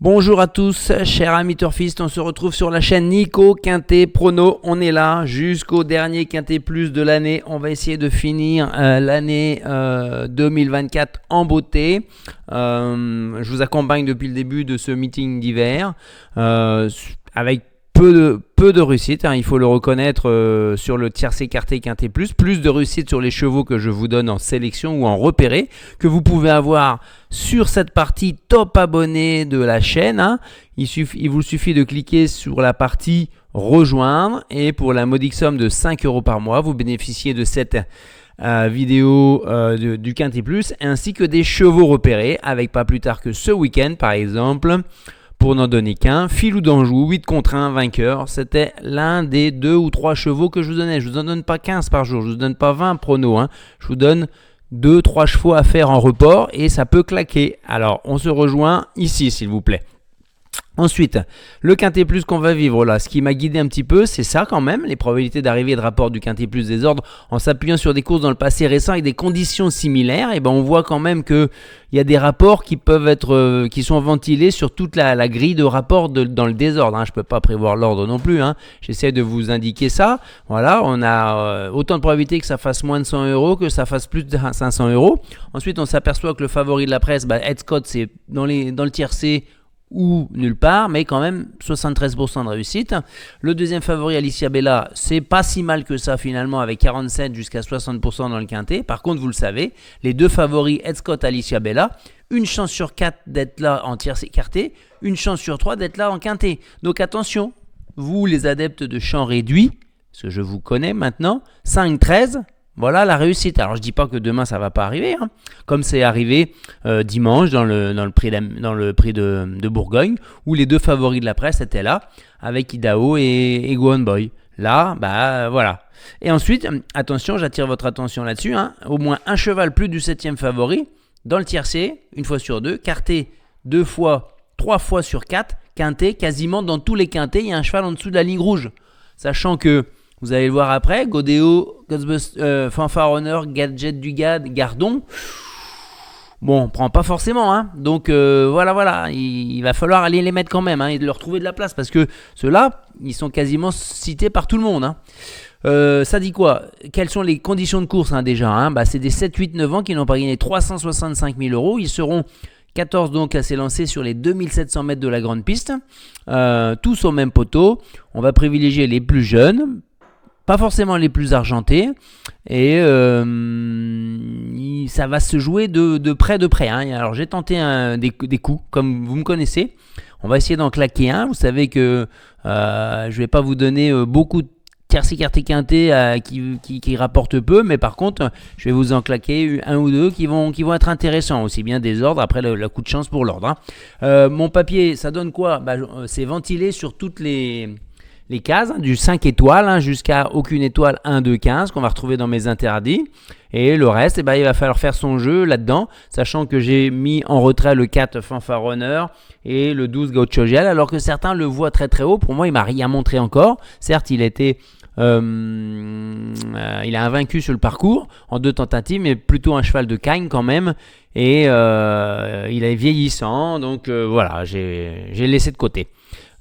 Bonjour à tous, chers amis turfistes, on se retrouve sur la chaîne Nico Quintet Prono. On est là jusqu'au dernier Quintet Plus de l'année. On va essayer de finir l'année 2024 en beauté. Je vous accompagne depuis le début de ce meeting d'hiver avec peu de réussite, il faut le reconnaître sur le tiercé écarté Quintet plus de réussite sur les chevaux que je vous donne en sélection ou en repéré, que vous pouvez avoir sur cette partie top abonné de la chaîne. Il vous suffit de cliquer sur la partie rejoindre et pour la modique somme de 5 € par mois, vous bénéficiez de cette vidéo du Quintet Plus ainsi que des chevaux repérés avec pas plus tard que ce week-end par exemple. Pour n'en donner qu'un, Filou d'Anjou, 8 contre 1, vainqueur. C'était l'un des 2 ou 3 chevaux que je vous donnais. Je ne vous en donne pas 15 par jour, je ne vous donne pas 20 pronos. Je vous donne 2-3 chevaux à faire en report et ça peut claquer. Alors, on se rejoint ici, s'il vous plaît. Ensuite, le Quintet Plus qu'on va vivre là, ce qui m'a guidé un petit peu, c'est ça quand même, les probabilités d'arrivée et de rapport du Quintet Plus des ordres en s'appuyant sur des courses dans le passé récent avec des conditions similaires. Et ben on voit quand même qu'il y a des rapports qui peuvent être, qui sont ventilés sur toute la grille de rapports dans le désordre. Je ne peux pas prévoir l'ordre non plus. J'essaie de vous indiquer ça. Voilà, on a autant de probabilités que ça fasse moins de 100 €, que ça fasse plus de 500 €. Ensuite, on s'aperçoit que le favori de la presse, Ed Scott, c'est dans le tiercé ou nulle part, mais quand même 73% de réussite. Le deuxième favori, Alicia Bella, c'est pas si mal que ça finalement, avec 47 jusqu'à 60% dans le quintet. Par contre, vous le savez, les deux favoris, Ed Scott, Alicia Bella, une chance sur 4 d'être là en tiercé écarté, une chance sur 3 d'être là en quintet. Donc attention, vous les adeptes de champ réduit, parce que je vous connais maintenant, 5-13, voilà la réussite. Alors je dis pas que demain ça va pas arriver, comme c'est arrivé dimanche dans le prix de Bourgogne, où les deux favoris de la presse étaient là, avec Idaho et Go On Boy. Là, voilà. Et ensuite, attention, j'attire votre attention là-dessus, au moins un cheval plus du 7e favori, dans le tiercé, une fois sur deux, quarté 2 fois, 3 fois sur 4, quintet, quasiment dans tous les quintets, il y a un cheval en dessous de la ligne rouge. Sachant que vous allez le voir après, Godéo, Fanfare Honor, Gadget du Gad, Gardon. Bon, on ne prend pas forcément. Donc voilà, il va falloir aller les mettre quand même et de leur trouver de la place parce que ceux-là, ils sont quasiment cités par tout le monde. Ça dit quoi? Quelles sont les conditions de course déjà c'est des 7, 8, 9 ans qui n'ont pas gagné 365 000 €. Ils seront 14 donc à s'élancer sur les 2700 mètres de la grande piste. Tous au même poteau. On va privilégier les plus jeunes. Pas forcément les plus argentés, et ça va se jouer de près. Alors j'ai tenté des coups, comme vous me connaissez. On va essayer d'en claquer un. Vous savez que je ne vais pas vous donner beaucoup de tiercé écarté quintet qui rapportent peu, mais par contre, je vais vous en claquer un ou deux qui vont être intéressants, aussi bien des ordres, après le coup de chance pour l'ordre. Mon papier, ça donne quoi? C'est ventilé sur toutes les cases, du 5 étoiles jusqu'à aucune étoile 1, 2, 15 qu'on va retrouver dans mes interdits. Et le reste, il va falloir faire son jeu là-dedans, sachant que j'ai mis en retrait le 4 Fanfare Honor et le 12 Gaucho Gel, alors que certains le voient très très haut. Pour moi, il m'a rien montré encore. Certes, il a invaincu sur le parcours en 2 tentatives, mais plutôt un cheval de Cagne quand même. Et il est vieillissant, donc voilà, j'ai laissé de côté.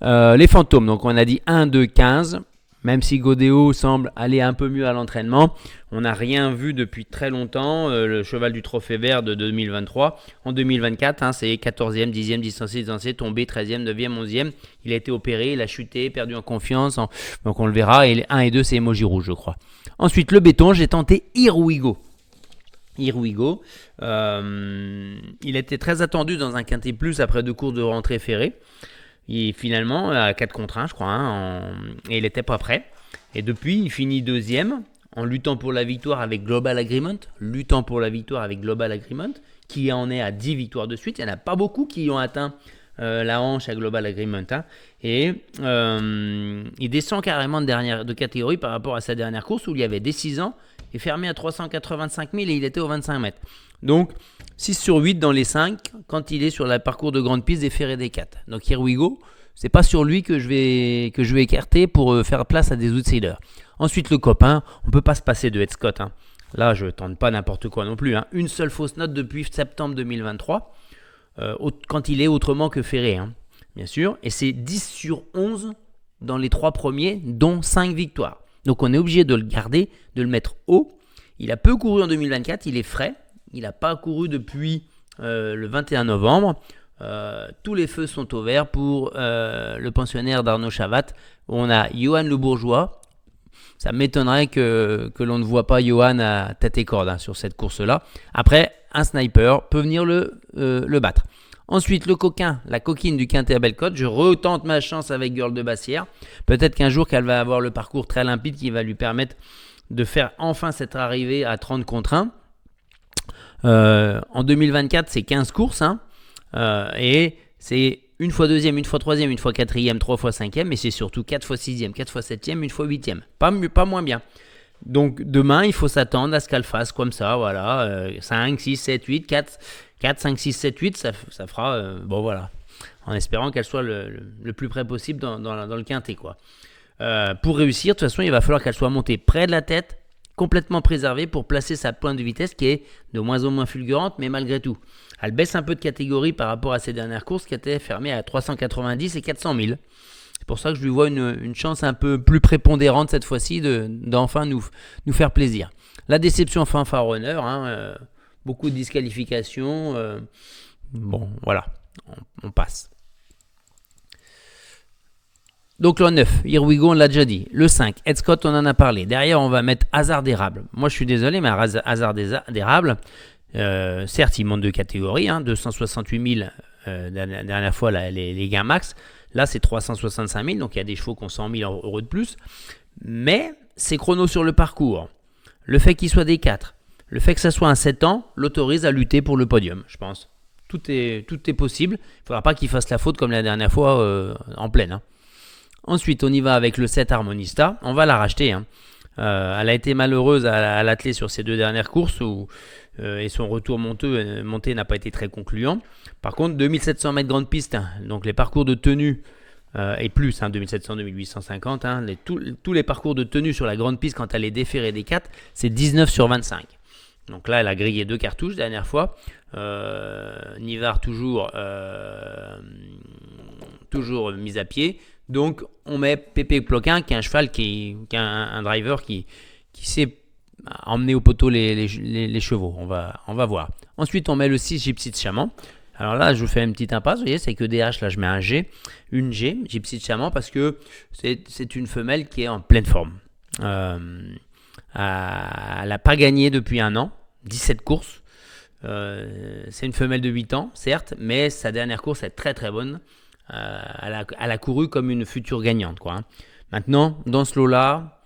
Les fantômes, donc on a dit 1, 2, 15, même si Godéo semble aller un peu mieux à l'entraînement, on n'a rien vu depuis très longtemps. Le cheval du trophée vert de 2023, en 2024, c'est 14e, 10e, distancé, tombé 13e, 9e, 11e, il a été opéré, il a chuté, perdu en confiance, donc on le verra, et les 1 et 2 c'est emoji rouge je crois. Ensuite le béton, j'ai tenté Irwigo. Il était très attendu dans un quintet plus après 2 courses de rentrée ferrée. Et finalement, à 4 contre 1, je crois, et il n'était pas prêt. Et depuis, il finit 2e en luttant pour la victoire avec Global Agreement, qui en est à 10 victoires de suite. Il n'y en a pas beaucoup qui ont atteint la hanche à Global Agreement. Et il descend carrément de catégorie par rapport à sa dernière course où il y avait des 6 ans et fermé à 385 000 et il était aux 25 mètres. Donc, 6 sur 8 dans les 5 quand il est sur le parcours de grande piste des ferrés des 4. Donc, Here we go. C'est pas sur lui que je vais écarter pour faire place à des outsiders. Ensuite, le copain, on ne peut pas se passer de Ed Scott. Là, je ne tente pas n'importe quoi non plus. Une seule fausse note depuis septembre 2023, quand il est autrement que ferré. bien sûr, et c'est 10 sur 11 dans les 3 premiers, dont 5 victoires. Donc on est obligé de le garder, de le mettre haut. Il a peu couru en 2024, il est frais. Il n'a pas couru depuis le 21 novembre. Tous les feux sont au vert pour le pensionnaire d'Arnaud Chavat. On a Johan Le Bourgeois. Ça m'étonnerait que l'on ne voit pas Johan à tête et corde sur cette course-là. Après, un sniper peut venir le battre. Ensuite, le coquin, la coquine du Quintet à Bellecote. Je retente ma chance avec Girl de Bassière. Peut-être qu'un jour qu'elle va avoir le parcours très limpide qui va lui permettre de faire enfin cette arrivée à 30 contre 1. En 2024, c'est 15 courses. Et c'est une fois deuxième, une fois troisième, une fois quatrième, 3 fois cinquième. Et c'est surtout 4 fois sixième, 4 fois septième, une fois huitième. Pas moins bien. Donc demain, il faut s'attendre à ce qu'elle fasse comme ça. Voilà, 5, 6, 7, 8, 4, 5, 6, 7, 8. Ça fera, bon voilà. En espérant qu'elle soit le plus près possible dans le quintet, quoi. Pour réussir, de toute façon, il va falloir qu'elle soit montée près de la tête, complètement préservée pour placer sa pointe de vitesse qui est de moins en moins fulgurante, mais malgré tout. Elle baisse un peu de catégorie par rapport à ses dernières courses qui étaient fermées à 390 et 400 000. C'est pour ça que je lui vois une chance un peu plus prépondérante cette fois-ci d'enfin nous faire plaisir. La déception fanfaronneur, beaucoup de disqualifications. Bon, voilà, on passe. Donc le 9, Here We Go, on l'a déjà dit. Le 5, Ed Scott, on en a parlé. Derrière, on va mettre Hasard d'érable. Moi, je suis désolé, mais Hasard d'érable, certes, il monte de catégorie, 268 000 la dernière fois les gains max. Là, c'est 365 000, donc il y a des chevaux qui ont 100 000 euros de plus. Mais ces chronos sur le parcours, le fait qu'il soit des 4, le fait que ça soit un 7 ans, l'autorise à lutter pour le podium, je pense. Tout est possible. Il ne faudra pas qu'il fasse la faute comme la dernière fois en pleine. Ensuite, on y va avec le 7 Harmonista. On va la racheter. Elle a été malheureuse à l'attelé sur ses 2 dernières courses et son retour monté n'a pas été très concluant. Par contre, 2700 mètres grande piste, donc les parcours de tenue et plus, 2700, 2850, tous les parcours de tenue sur la grande piste quand elle est déférée des 4, c'est 19 sur 25. Donc là, elle a grillé 2 cartouches la dernière fois. Nivard toujours mise à pied. Donc, on met Pépé Ploquin, qui est un cheval, qui est un driver qui sait emmener au poteau les chevaux. On va voir. Ensuite, on met le 6 Gypsy de Chaman. Alors là, je vous fais une petite impasse. Vous voyez, c'est que DH, là, je mets un G. Une G, Gypsy de Chaman, parce que c'est une femelle qui est en pleine forme. Elle n'a pas gagné depuis un an. 17 courses. C'est une femelle de 8 ans, certes, mais sa dernière course est très très bonne. Elle a couru comme une future gagnante, quoi. Maintenant, dans ce lot-là,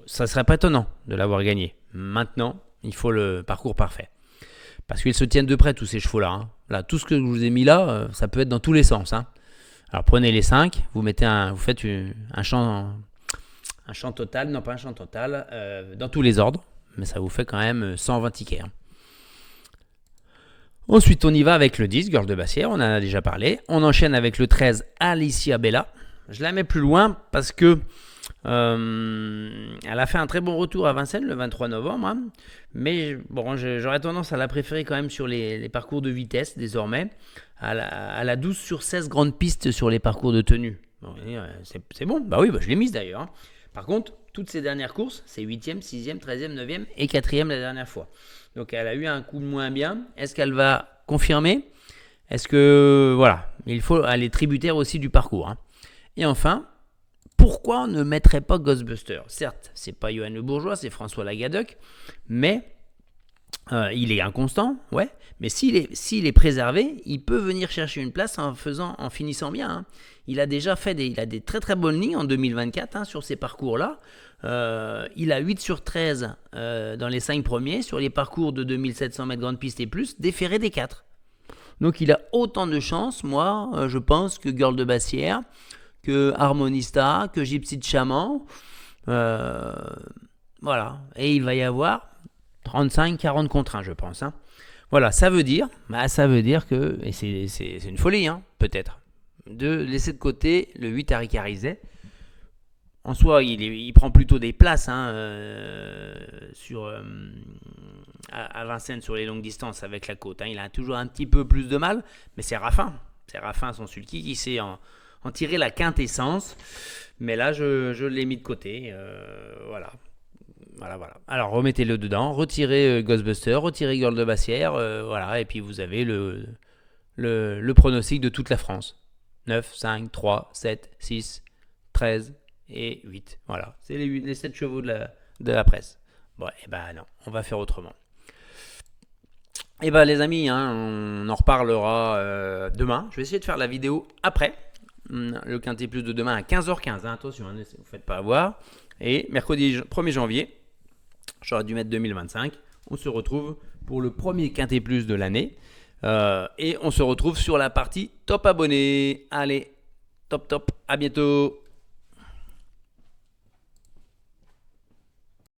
ça serait pas étonnant de l'avoir gagné. Maintenant, il faut le parcours parfait. Parce qu'ils se tiennent de près, tous ces chevaux-là. Là, tout ce que je vous ai mis là, ça peut être dans tous les sens. Alors, prenez les 5, vous faites un champ total, non pas un champ total, dans tous les ordres. Mais ça vous fait quand même 120 tickets. Ensuite, on y va avec le 10, Girl de Bassière, on en a déjà parlé. On enchaîne avec le 13, Alicia Bella. Je la mets plus loin parce que elle a fait un très bon retour à Vincennes le 23 novembre. Mais bon, j'aurais tendance à la préférer quand même sur les parcours de vitesse désormais. Elle a 12 sur 16 grandes pistes sur les parcours de tenue. Bon, c'est bon, je l'ai mise d'ailleurs. Par contre, toutes ces dernières courses, c'est 8e, 6e, 13e, 9e et 4e la dernière fois. Donc elle a eu un coup de moins bien. Est-ce qu'elle va confirmer ? Est-ce que, elle est tributaire aussi du parcours. Et enfin, pourquoi on ne mettrait pas Ghostbuster ? Certes, c'est pas Johan Le Bourgeois, c'est François Lagadec, mais il est inconstant, ouais. Mais s'il est préservé, il peut venir chercher une place en finissant bien. Il a déjà fait des très très bonnes lignes en 2024 sur ces parcours-là. Il a 8 sur 13 dans les 5 premiers sur les parcours de 2700 mètres grande piste et plus, déféré des 4. Donc il a autant de chances, moi, je pense, que Girl de Bassière, que Harmonista, que Gypsy de Chaman. Voilà. Et il va y avoir 35-40 contre 1, je pense. Voilà, ça veut dire que, et c'est une folie, peut-être, de laisser de côté le 8 Harry Carizet. En soi, il prend plutôt des places à Vincennes sur les longues distances avec la côte. Il a toujours un petit peu plus de mal, mais c'est Raffin. Séraphin, son sulky, qui sait en tirer la quintessence. Mais là, je l'ai mis de côté. Voilà. Alors, remettez-le dedans. Retirez Ghostbuster, retirez Gueule de Bassière. Voilà. Et puis, vous avez le pronostic de toute la France. 9, 5, 3, 7, 6, 13 et 8. Voilà. C'est les 7 chevaux de la presse. Bon, et ben non. On va faire autrement. Et ben les amis, on en reparlera demain. Je vais essayer de faire la vidéo après. Le Quintet Plus de demain à 15h15. Attention, ne vous faites pas avoir. Et mercredi 1er janvier, j'aurais dû mettre 2025. On se retrouve pour le premier Quintet Plus de l'année. Et on se retrouve sur la partie top abonnés. Allez, top. À bientôt.